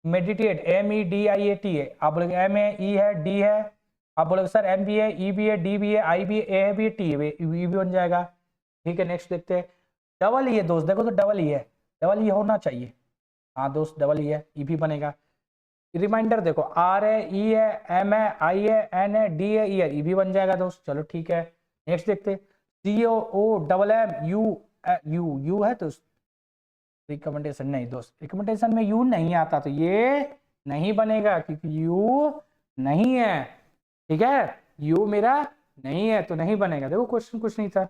मेडिटेट MEDIAT है, आप बोलोगे M है, E है, D है, आप बोलोगे सर M भी है, E भी है, D भी है, I भी है, A भी है, T भी भी बन जाएगा। ठीक है नेक्स्ट देखते हैं। डबल ई है दोस्त, देखो तो डबल ई है, डबल ई होना चाहिए। हाँ दोस्त डबल ई है, ई भी बनेगा। रिमाइंडर देखो R है, E है, M है, I है, N है, D है, E है, ई भी बन जाएगा दोस्त। चलो ठीक है नेक्स्ट देखते। COOMM यू है तो रिकमेंडेशन नहीं दोस्त, रिकमेंडेशन में यू नहीं आता, तो ये नहीं बनेगा क्योंकि यू नहीं है। ठीक है, यू मेरा नहीं है तो नहीं बनेगा। देखो क्वेश्चन कुछ नहीं था,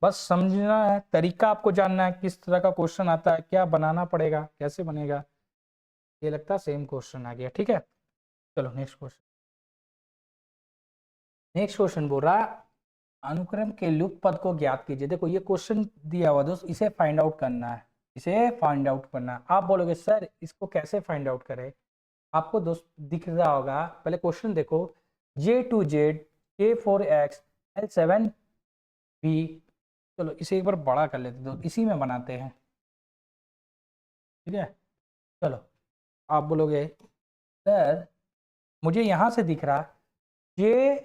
बस समझना है, तरीका आपको जानना है किस तरह का क्वेश्चन आता है, क्या बनाना पड़ेगा, कैसे बनेगा। ये लगता है सेम क्वेश्चन आ गया। ठीक है चलो नेक्स्ट क्वेश्चन। नेक्स्ट क्वेश्चन बोल रहा अनुक्रम के लुप्त पद को ज्ञात कीजिए। देखो ये क्वेश्चन दिया हुआ दोस्त, इसे फाइंड आउट करना है, इसे फाइंड आउट करना है। आप बोलोगे सर इसको कैसे फाइंड आउट करें? आपको दोस्त दिख रहा होगा, पहले क्वेश्चन देखो, J2Z K4X L7B। चलो इसे एक बार बड़ा कर लेते दोस्त, इसी में बनाते हैं। ठीक है चलो, आप बोलोगे सर मुझे यहाँ से दिख रहा J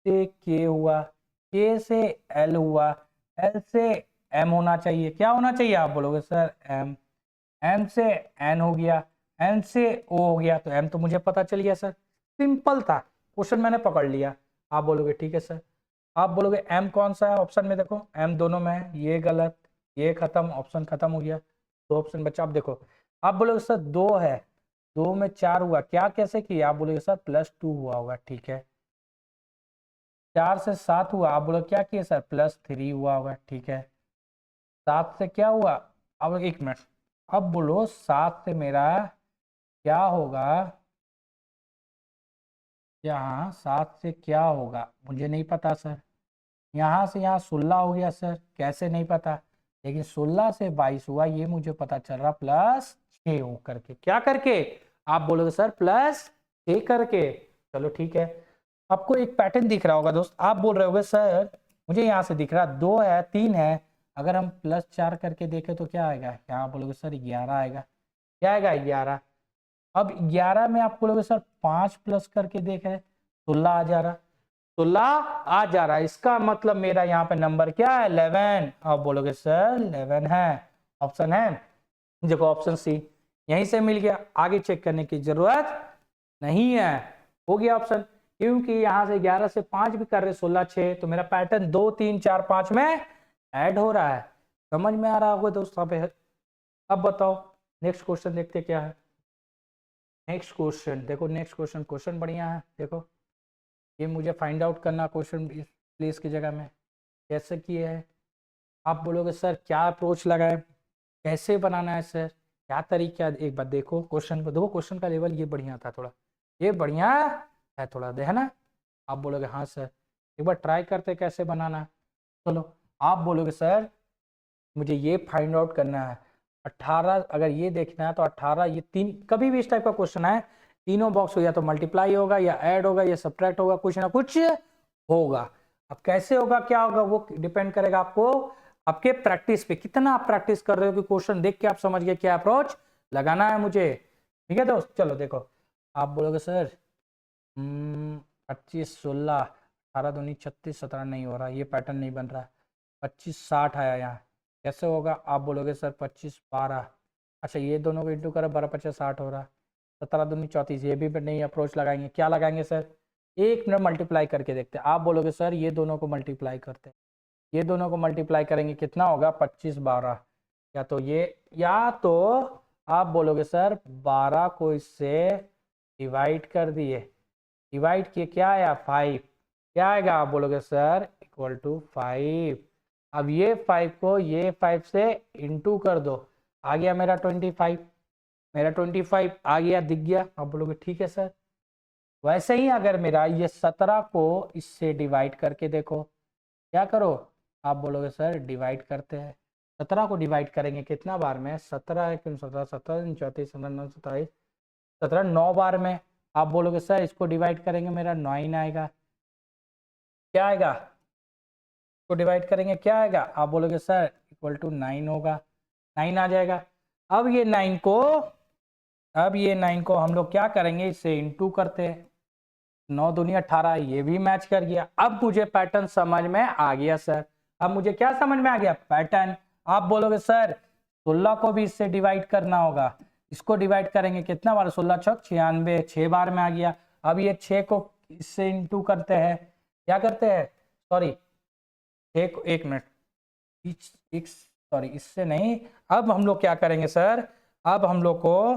से K हुआ, K से L हुआ, L से M होना चाहिए। क्या होना चाहिए? आप बोलोगे सर M, M से N हो गया, N से O हो गया, तो M तो मुझे पता चल गया सर, सिंपल था क्वेश्चन, मैंने पकड़ लिया। आप बोलोगे ठीक है सर। आप बोलोगे M कौन सा है? ऑप्शन में देखो M दोनों में है, ये गलत, ये खत्म, ऑप्शन खत्म हो गया, दो ऑप्शन बचा। आप देखो, आप बोलोगे सर दो है, दो में चार हुआ, क्या कैसे किया? आप बोलोगे सर +2 हुआ होगा। ठीक है, 4 से 7 हुआ, आप बोलो क्या किया सर? +3 हुआ होगा। ठीक है, 7 से क्या हुआ? अब एक मिनट, अब बोलो 7 से मेरा क्या होगा? यहाँ 7 से क्या होगा मुझे नहीं पता सर। यहाँ से यहाँ 16 हो गया सर, कैसे नहीं पता, लेकिन 16 से 22 हुआ ये मुझे पता चल रहा, +6 हो करके। क्या करके? आप बोलोगे सर +6 करके। चलो ठीक है, आपको एक पैटर्न दिख रहा होगा दोस्त, आप बोल रहे होगे सर मुझे यहाँ से दिख रहा 2 है 3 है, अगर हम +4 करके देखें तो क्या आएगा? यहाँ बोलोगे सर 11 आएगा। क्या आएगा? 11। अब 11 में आप बोलोगे सर 5 प्लस करके देखें, 16 आ जा रहा, 16 आ जा रहा है, इसका मतलब मेरा यहाँ पे नंबर क्या है? 11। आप बोलोगे सर 11 है, ऑप्शन है, देखो ऑप्शन सी यहीं से मिल गया, आगे चेक करने की जरूरत नहीं है, हो गया ऑप्शन। क्योंकि यहाँ से 11 से 5 भी कर रहे 16 6, तो मेरा पैटर्न 2 3 4 5 में ऐड हो रहा है। समझ में आ रहा होगा दोस्तों पे। अब बताओ नेक्स्ट क्वेश्चन देखते क्या है। नेक्स्ट क्वेश्चन देखो, नेक्स्ट क्वेश्चन, क्वेश्चन बढ़िया है। देखो ये मुझे फाइंड आउट करना क्वेश्चन प्लेस की जगह में, कैसे किए है? आप बोलोगे सर क्या अप्रोच लगाए, कैसे बनाना है सर, क्या तरीका? एक बार देखो क्वेश्चन को, देखो क्वेश्चन का लेवल ये बढ़िया था थोड़ा, ये बढ़िया है थोड़ा, है ना? आप बोलोगे हाँ सर, एक बार ट्राई करते कैसे बनाना है। चलो आप बोलोगे सर मुझे ये फाइंड आउट करना है 18, अगर ये देखना है तो 18, ये तीन कभी भी इस टाइप का क्वेश्चन है, तीनों बॉक्स हो या तो मल्टीप्लाई होगा या ऐड होगा या सब्ट्रैक्ट होगा, कुछ ना कुछ होगा। अब कैसे होगा क्या होगा वो डिपेंड करेगा आपको आपके प्रैक्टिस पे, कितना आप प्रैक्टिस कर रहे हो कि क्वेश्चन देख के आप समझ गए क्या अप्रोच लगाना है मुझे। ठीक है दोस्त, चलो देखो आप बोलोगे सर 25 16 18 दूनी 36 17 नहीं हो रहा, ये पैटर्न नहीं बन रहा, 25 60 आया यहाँ, कैसे होगा? आप बोलोगे सर 25 12, अच्छा ये दोनों को इंटू करो 12 50 60 हो रहा, 17 दूनी 34, ये भी नहीं अप्रोच लगाएंगे, क्या लगाएंगे सर? 1 मिनट मल्टीप्लाई करके देखते हैं। आप बोलोगे सर ये दोनों को मल्टीप्लाई करते हैं, ये दोनों को मल्टीप्लाई करेंगे कितना होगा? 25 12, या तो ये, या तो आप बोलोगे सर 12 को इससे डिवाइड कर दिए, डिवाइड किए क्या आया? 5, क्या आएगा? आप बोलोगे सर इक्वल टू 5। अब ये 5 को ये 5 से इंटू कर दो, आ गया मेरा 25, मेरा 25 आ गया, दिख गया। आप बोलोगे ठीक है सर। वैसे ही अगर मेरा ये 17 को इससे डिवाइड करके देखो, क्या करो? आप बोलोगे सर डिवाइड करते हैं, 17 को डिवाइड करेंगे कितना बार में? 17 है क्यों 17 17 34 17 9 27 17 9 बार में। आप बोलोगे सर इसको डिवाइड करेंगे मेरा 9 आएगा, क्या आएगा? इसको डिवाइड करेंगे क्या आएगा? आप बोलोगे सर इक्वल टू 9 होगा, 9 आ जाएगा। अब ये 9 को, अब ये 9 को हम लोग क्या करेंगे? इससे इंटू करते हैं, 9 दूनी 18, ये भी मैच कर गया। अब मुझे पैटर्न समझ में आ गया सर, अब मुझे क्या समझ में आ गया? पैटर्न। आप बोलोगे सर 16 को भी इससे डिवाइड करना होगा, इसको डिवाइड करेंगे कितना बार? 16 छक 96, 6 बार में आ गया। अब ये 6 को इससे इंटू करते हैं, क्या करते हैं? सॉरी एक मिनट, सॉरी इससे नहीं, अब हम लोग क्या करेंगे सर? अब हम लोग को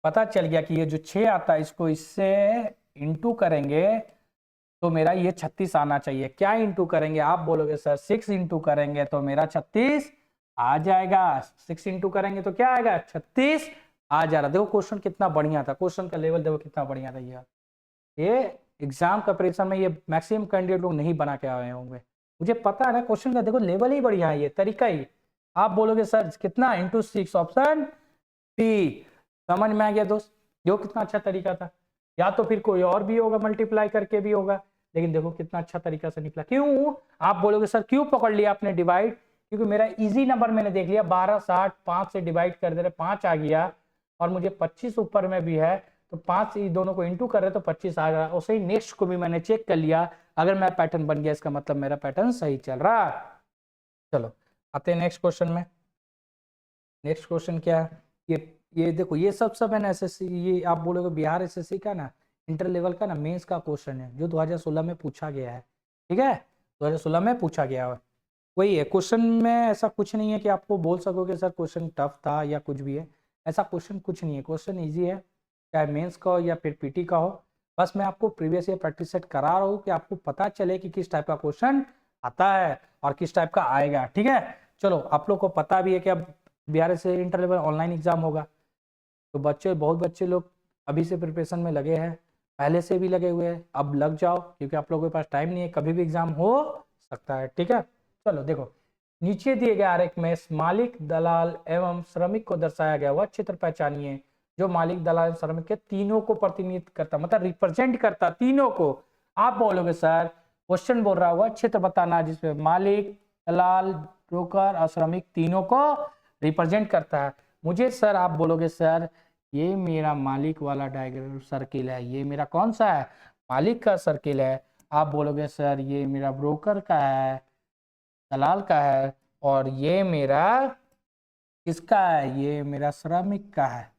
पता चल गया कि ये जो 6 आता है इसको इससे इंटू करेंगे तो मेरा ये 36 आना चाहिए। क्या इंटू करेंगे? आप बोलोगे सर 6 इंटू करेंगे तो मेरा 36 आ जाएगा, 6 इंटू करेंगे तो क्या आएगा? 36 आ जा रहा। देखो क्वेश्चन कितना बढ़िया था, क्वेश्चन का लेवल देखो कितना बढ़िया था यार। ये एग्जाम का प्रिपरेशन में ये मैक्सिमम कैंडिडेट लोग नहीं बना के आए होंगे, मुझे पता है ना। क्वेश्चन का देखो लेवल ही बढ़िया है, ये तरीका ही। आप बोलोगे सर कितना? Into 6, option T. समझ में आ गया दोस्त, देखो कितना अच्छा तरीका था। या तो फिर कोई और भी होगा, मल्टीप्लाई करके भी होगा, लेकिन देखो कितना अच्छा तरीका से निकला। क्यों? आप बोलोगे सर क्यों पकड़ लिया आपने डिवाइड? क्योंकि मेरा इजी नंबर मैंने देख लिया, 12 60 5 से डिवाइड कर दे रहे, 5 आ गया, और मुझे 25 ऊपर में भी है तो 5 दोनों को इंटू कर रहे तो 25 आ गया। उसे ही नेक्स्ट को भी मैंने चेक कर लिया, अगर मेरा पैटर्न बन गया इसका मतलब मेरा पैटर्न सही चल रहा। चलो आते हैं नेक्स्ट क्वेश्चन में। नेक्स्ट क्वेश्चन क्या है? ये देखो ये सब है ना एसएससी, ये आप बोलोगे बिहार एसएससी का ना इंटर लेवल का ना मेंस का क्वेश्चन है जो 2016 में पूछा गया है। ठीक है, 2016 में पूछा गया है, वही है। क्वेश्चन में ऐसा कुछ नहीं है कि आपको बोल सकोगे सर क्वेश्चन टफ था या कुछ भी है, ऐसा क्वेश्चन कुछ नहीं है। क्वेश्चन ईजी है, चाहे मेंस का हो या फिर पीटी का हो। बस मैं आपको प्रीवियस ईयर प्रैक्टिस सेट करा रहा हूँ कि आपको पता चले कि किस टाइप का क्वेश्चन आता है और किस टाइप का आएगा। ठीक है, चलो आप लोग को पता भी है कि अब बिहार से इंटर लेवल ऑनलाइन एग्जाम होगा, तो बहुत बच्चे लोग अभी से प्रिपरेशन में लगे हैं, पहले से भी लगे हुए हैं। अब लग जाओ क्योंकि आप लोगों के पास टाइम नहीं है, कभी भी एग्जाम हो सकता है। ठीक है, चलो देखो नीचे दिए गए आरेख में मालिक दलाल एवं श्रमिक को दर्शाया गया वह क्षेत्र पहचानिए जो मालिक दलाल श्रमिक के तीनों को प्रतिनिधित्व करता, मतलब रिप्रेजेंट करता तीनों को। आप बोलोगे सर क्वेश्चन बोल रहा हुआ क्षेत्र बताना जिसमें मालिक दलाल ब्रोकर और श्रमिक तीनों को रिप्रेजेंट करता है। मुझे सर आप बोलोगे सर ये मेरा मालिक वाला डायग्राम सर्किल है, ये मेरा कौन सा है? मालिक का सर्किल है। आप बोलोगे सर ये मेरा ब्रोकर का है, दलाल का है, और ये मेरा किसका है? ये मेरा श्रमिक का है।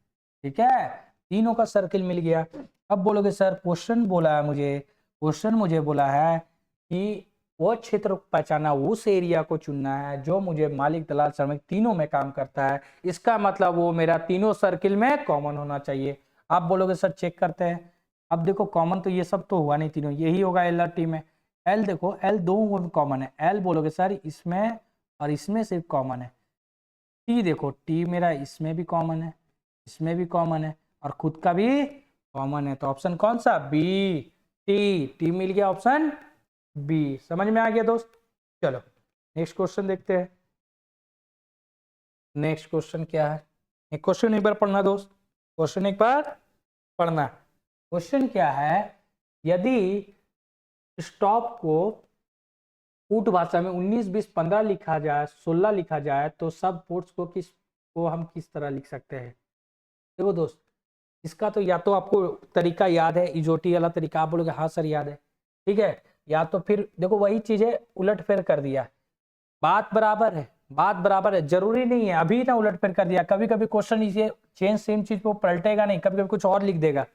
ठीक है, तीनों का सर्किल मिल गया। अब बोलोगे सर क्वेश्चन बोला है मुझे, क्वेश्चन मुझे बोला है कि वो क्षेत्र पहचाना, उस एरिया को चुनना है जो मुझे मालिक दलाल श्रमिक तीनों में काम करता है। इसका मतलब वो मेरा तीनों सर्किल में कॉमन होना चाहिए। आप बोलोगे सर चेक करते हैं। अब देखो कॉमन तो ये सब तो हुआ नहीं, तीनों यही होगा एलआरटी में, एल देखो, एल दो में कॉमन है, एल बोलोगे सर इसमें और इसमें सिर्फ कॉमन है। टी देखो, टी मेरा इसमें भी कॉमन है, इसमें भी कॉमन है और खुद का भी कॉमन है, तो ऑप्शन कौन सा? B, T. टी मिल गया, ऑप्शन बी। समझ में आ गया दोस्त? चलो नेक्स्ट क्वेश्चन देखते हैं। नेक्स्ट क्वेश्चन क्या है? एक क्वेश्चन एक बार पढ़ना दोस्त, क्वेश्चन एक बार पढ़ना। क्वेश्चन क्या है? यदि स्टॉप को कूट भाषा में 19, 20, 15 लिखा जाए, 16 लिखा जाए, तो सब पोर्ट्स को हम किस तरह लिख सकते हैं? देखो दोस्त, इसका तो या तो आपको तरीका याद है, इजोटी वाला तरीका, आप बोलोगे हाँ सर याद है, ठीक है, या तो फिर देखो वही चीजें उलट फेर कर दिया। बात बराबर है, बात बराबर है, जरूरी नहीं है अभी ना उलट फेर कर दिया, कभी कभी क्वेश्चन इसे चेंज सेम चीज को पलटेगा नहीं, कभी कभी कुछ और लिख देगा,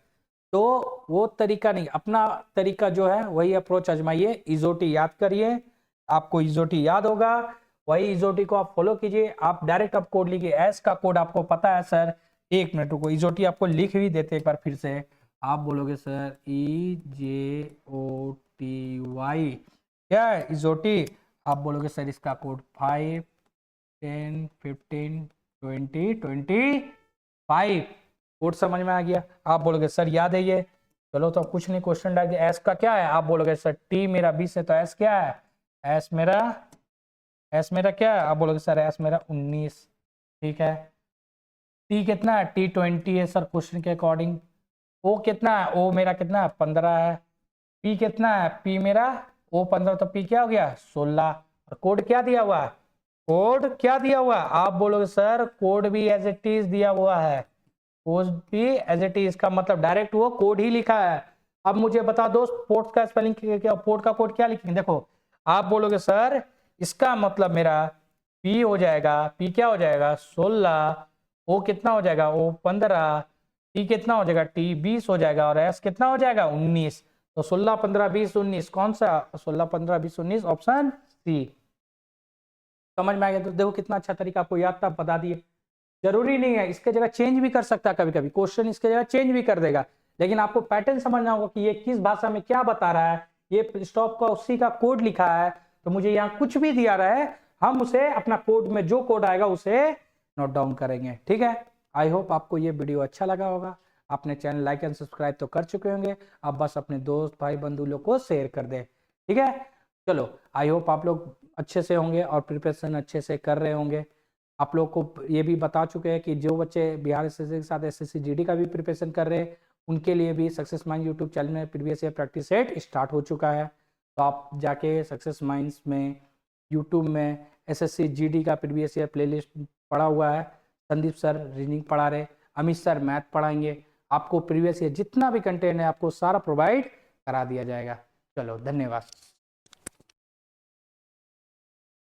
तो वो तरीका नहीं, अपना तरीका जो है वही अप्रोच आजमाइए। इजोटी याद करिए, आपको इजोटी याद होगा, वही इजोटी को आप फॉलो कीजिए। आप डायरेक्ट आप कोड लिखिए, एस का कोड आपको पता है सर, एक मिनट को इजोटी आपको लिख भी देते एक बार फिर से। आप बोलोगे सर EJOTY, क्या है इजोटी? आप बोलोगे सर इसका कोड 5, 10, 15, 20, 25। कोड समझ में आ गया? आप बोलोगे सर याद है ये, चलो तो कुछ नहीं, क्वेश्चन डाल दिया। एस का क्या है? आप बोलोगे सर टी मेरा 20 है, तो एस क्या है? एस मेरा क्या है? आप बोलोगे सर एस मेरा 19, ठीक है। टी कितना है? टी 20 है सर क्वेश्चन के अकॉर्डिंग। ओ कितना है? ओ मेरा कितना है? 15 है। पी कितना है? पी मेरा ओ 15, तो पी क्या हो गया? 16। और कोड क्या दिया हुआ है? कोड क्या दिया हुआ है? आप बोलोगे सर कोड भी एज इट इज दिया हुआ है, कोड भी एज इट इज का मतलब डायरेक्ट वो कोड ही लिखा है। अब मुझे बता दोस्त पोर्ट का स्पेलिंग क्या, पोर्ट का कोड क्या लिखेंगे? देखो आप बोलोगे सर इसका मतलब मेरा पी हो जाएगा, पी क्या हो जाएगा? 16, ओ कितना हो जाएगा? ओ 15, टी कितना हो जाएगा? टी 20 हो जाएगा, और एस कितना हो जाएगा? 19। तो 16, 15, 20, 19 कौन सा? 16, 15, 20, 19 ऑप्शन सी। समझ में आ गया? तो देखो कितना अच्छा तरीका आपको याद था, बता दिए। जरूरी नहीं है, इसके जगह चेंज भी कर सकता है, कभी कभी क्वेश्चन इसके जगह चेंज भी कर देगा, लेकिन आपको पैटर्न समझना होगा कि ये किस भाषा में क्या बता रहा है। ये स्टॉप का उसी का कोड लिखा है, तो मुझे यहाँ कुछ भी दिया रहा है, हम उसे अपना कोड में जो कोड आएगा उसे नोट डाउन करेंगे, ठीक है। आई होप आपको ये वीडियो अच्छा लगा होगा। आपने चैनल लाइक एंड सब्सक्राइब तो कर चुके होंगे, अब बस अपने दोस्त भाई बंधु लोग को शेयर कर दे, ठीक है। चलो आई होप आप लोग अच्छे से होंगे और प्रिपरेशन अच्छे से कर रहे होंगे। आप लोग को ये भी बता चुके हैं कि जो बच्चे बिहार एसएससी के साथ एसएससी जीडी का भी प्रिपरेशन कर रहे हैं, उनके लिए भी सक्सेस माइंड यूट्यूब चैनल में previous year practice set start हो चुका है। तो आप जाके सक्सेस माइंड्स में यूट्यूब में एसएससी जीडी का प्रीवियस ईयर प्लेलिस्ट पड़ा हुआ है। संदीप सर रीजनिंग पढ़ा रहे, अमित सर मैथ पढ़ाएंगे, आपको प्रीवियस ईयर जितना भी कंटेंट है आपको सारा प्रोवाइड करा दिया जाएगा। चलो धन्यवाद।